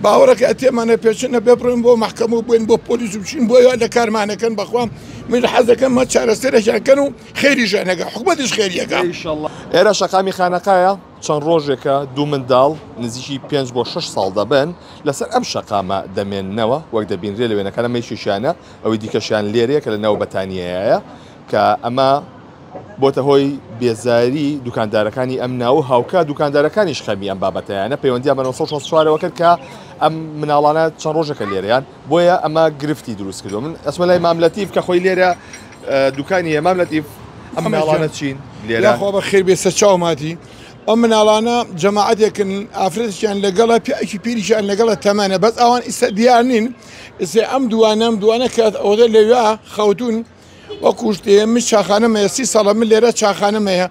باوەڕەکە ئەتێمانە پێچنە بێبڕین بۆ محکەمە و بووین بۆ پۆلیس و بچین بۆ لە کارمانەکەن بەخوام من حەزەکەم مە چارەسەرێکیانکەن و خێریشان نەگە حکومەتیش خێریەکە. ئێرە شەقامی خانەقایە چەند ڕۆژێکە دوو منداڵ نزیکی 5 بۆ 6 ساڵ دەبن لەسەر ئەم شەقامە دەمێننەوە وەک دەبینرێ لە وێنەکانە مەیشیشانە ئەوەی دیکەشیان لێرەیە کە لە ناو بەتانیەیە کە ئەمە بۆتە هۆی بێزاری دوکاندارەکانی ئەم ناو هاوکە دوکاندارەکانیش خەمی ئەم بابەتەیانە پەیوەندیان بە 1964ەوە کرد کە ئەم مناڵانە چەند ڕۆژەکە لێرەیان بۆیە ئەمە گرفتی دروست کردو. من ئەسمە لای ماملەتیف کە خۆی لێرە دوکانیە ماملەتیف ئەم مناڵانە چین لێرە خۆ بە خێر بێ سەرچاوماتی ئەم مناڵانە جەماعەتێکن ئافرەتیان لەگەڵە پیاکی پیریشان لەگەڵە تەمانە بەس ئەوان ئیسە دیار نین ئێسێ ئەم دوانە کات ئەوەدە لەوێ خەوتون وەکو شتێ من چاخانەمەیە 30 ساڵە من لێرە چاخانەمەیە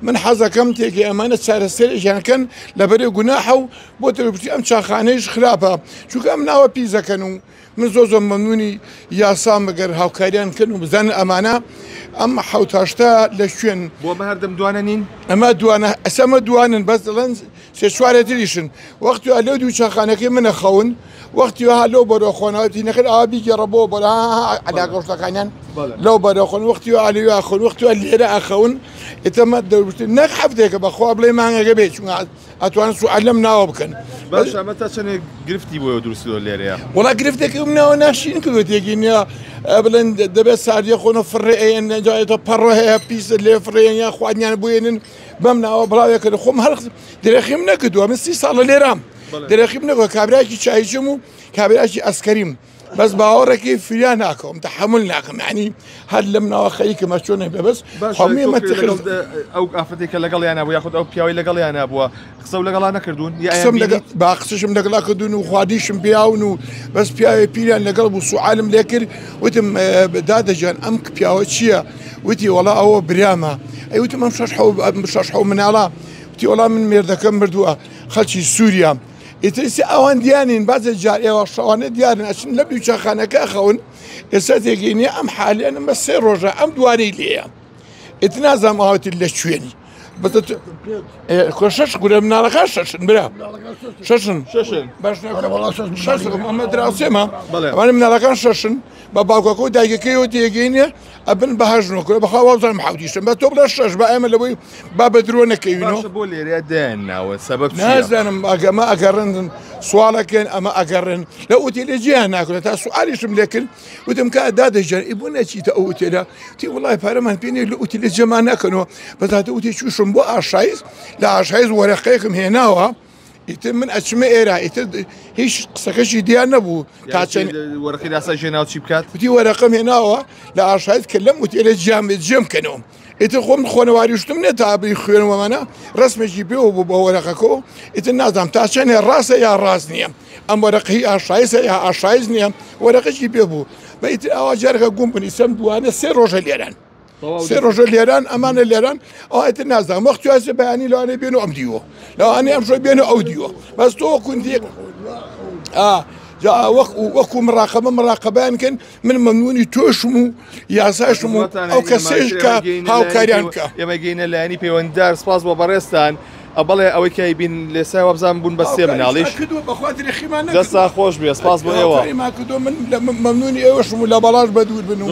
من حەزەکەم تێکی ئەمانە چارەسەرێکیانکەن لەبەرێ گوناحە و بۆ تەلەپشتی ئەم چاخانەیش خراپە چونکە ئەم ناوە پیزەکەن و من زۆر مەمنونی یاسام بەگەر هاوکاریان کردن و بزانن ئەمانە ئەم حوتاشتا لە شوێن بۆ مە هەردەم دوانە نین ئەمە دوانە ئەسەمە دوانن بەس دەڵێن سێ چوارە تریشن وەختی لەو دوو چاخانەکەی منە خەون وەختی وها لەو بەرەخۆنەوەتی نەکرد ئاوا بیگەڕە بۆ بەرا علاگەشتەکانیان لەو بەرەخۆن وەختی ئالوی ئاخۆن وەختی لێرە ئاخەون ئێتەمە دەوروشت نەک هەفتێکە بەخوا بڵێ مانگەکە بێت چون ئەتوانن سوال لەم ناوە بکەن باش ئەمە تا چەندێک گرفتی بۆ دروستیەوە لێرەیە وڵا گرفتێکی منەوە ناشین کردوێتێکی نیە بڵێن دەبێت ساردیە خۆنە فڕێن نەجاێتە پەڕۆ هەیە پیس لێ فڕێن یا خوانیان بێنن بەم ناوە بڵاوێکە خۆم هەر درێخیم نەکردووە من 30 ساڵە لێرام درێخیم نەکە کابراکی چایچم و کابراکی ئەسکەریم بەس باوەڕێکی فریان ناکەم تەحمل ناکەم ینی هەر لەم ناوە خەریکە چۆنە بێ بەس ئەو ئافرەتێکە لەگەڵیانە بوو یاخود ئەو پیاوەی لەگەڵیانە بووە قسە و لەگەڵا نەکردوون با قسەشم لەگەڵا کردوون و خوادیشم پیاون و بەس پیاوی پیریان لەگەڵ بوو سوعالم لێ کرد وتم دادەجان ئەم پیاوە چییە وتی وەڵا ئەوە برامە ئەی وتم ئەم شەش حەو مناڵە وتی وەڵا من مێردەکەم بردووە خەڵکی سووریا ئیترسی ئەوان دیانین بازە جار ئێوە شەوانە دیارن ئەچن لە دوو چاخانەکە خەون ئێستا تێگەینی ئەم حالیانم بە 3 ڕۆژە ئەم دوانەی لێیە ئیت نازام ئاوەتی لە کوێنی شش گورە مناڵەکە شەشن برا شەشن ئەمە دراوسێمە ئەمانە مناڵەکان شەشن بە باوکەکە و دایکەکەیەوە تێگەینێ ئەبن بەهژنەوە بەخوا وازانم حوتیشم بە تۆ بڵە شەش بە ئێمە لەبووی با بە درۆ نەکەوینەوە بۆ لێرە دێنناوە سەبەب نازانم ئەگەمە ئەگەڕن سوالەکەن ئەمە ئەگەڕن لە ئوتێلە جیان ناکرێت تا سوالیشم لێکرد وتم کە دادەژێن ئیبوو نەچیتە ئەو ئوتێلە تی وڵای پارەمان پێێ لە ئوتێلە جەمان نەکەنەوە بەتاتە وتی چوشم بۆ ئاشایز لە ئاشایز وەرەقەیەکم هێناوە ئیتر من ئەچمە ئێرە ئیتر هیچ قسەکەشی دیان نەبوو تا چەند وەرەقی یاسا ژێناو چی بکات وتی وەرەقەم هێناوە لە ئاشایز کە لەم ئوتێلە جێم بکەنەوە ئیتر خۆم خۆنەواریشتم نێت تابی خوێنەوەمانە ڕسمێکی پێوە بوو بە وەرەقەکە ئیتر نازانم تا چەندێ ڕاستە یا ڕاست نییە ئەم وەرەقی ئاشایزە یا ئاشایز نییە وەرەقەشی پێ بوو بە ئیتر ئەوە جارەکە گوم بنی سەم دوانە 3 ڕۆژە لێران 3 ڕۆژە لێران ئەمانە لێران ئەوەتر نازانم وەختوازە بەیانی لەوانێ بێن و ئەم دیوە لەوانێ ئەم شۆی بێنە ئەو دیوە بەس تۆ کوندی وەکو مراقبەیانکەن من مەمنونی تۆشم و یاساشم و ئەو کەسێش کە هاوکاریان بکە ئێمە گەینە لایەنی پەیوەنددار سپاس بۆ بەڕێستان بەڵێ ئەوەی کەی بین لێسای وەبزان بوون بە 3 مناڵیش دەستا خۆش بێ سپاس بۆ ئێوە من مەمنونی ئێوەشم و لە بەڵاش بەدوور بن و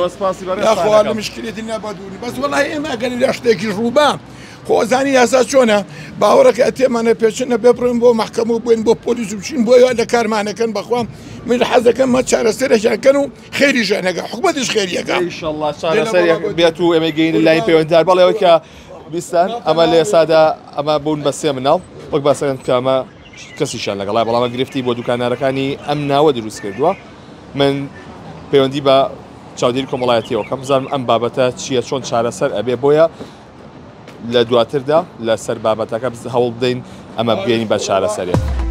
یاخوا لە مشکلێتی نابەدووری بەس وەڵای ئێمە ئەگەر لە شتێکی ڕووبا خۆزانی یاسا چۆنە باوەڕەکە ئەتێمانە پێچنە بێبڕین بۆ محکەمە و بووین بۆ پۆلیس و بچین بۆ لە کارمانەکەن بەخوام من حەزەکەم مە چارەسەرێکیانکەن و خێریشان نەگە حکومەتیش خێریەکە ئینشەڵڵا چارەسەرێک بێت و ئێمە گەینە لای پەیوەنددار بەڵێەوە کە بیستان ئەمە لە ئێسادا ئەمە بوون بە 3 مناڵ وەک باسەکەن کە ئەمە کەسیشان لەگەڵای بەڵامە گرفتی بۆ دوکانارەکانی ئەم ناوە دروست کردووە من پەیوەندی بە چاودێری کۆمەڵایەتیەوە کەم بزانم ئەم بابەتە چییە چۆن چارەسەر ئەبێ بۆیە لە دواتردا لەسەر بابەتەکە هەوڵ بدەین ئەمە بگەین بە چارەسەرێک.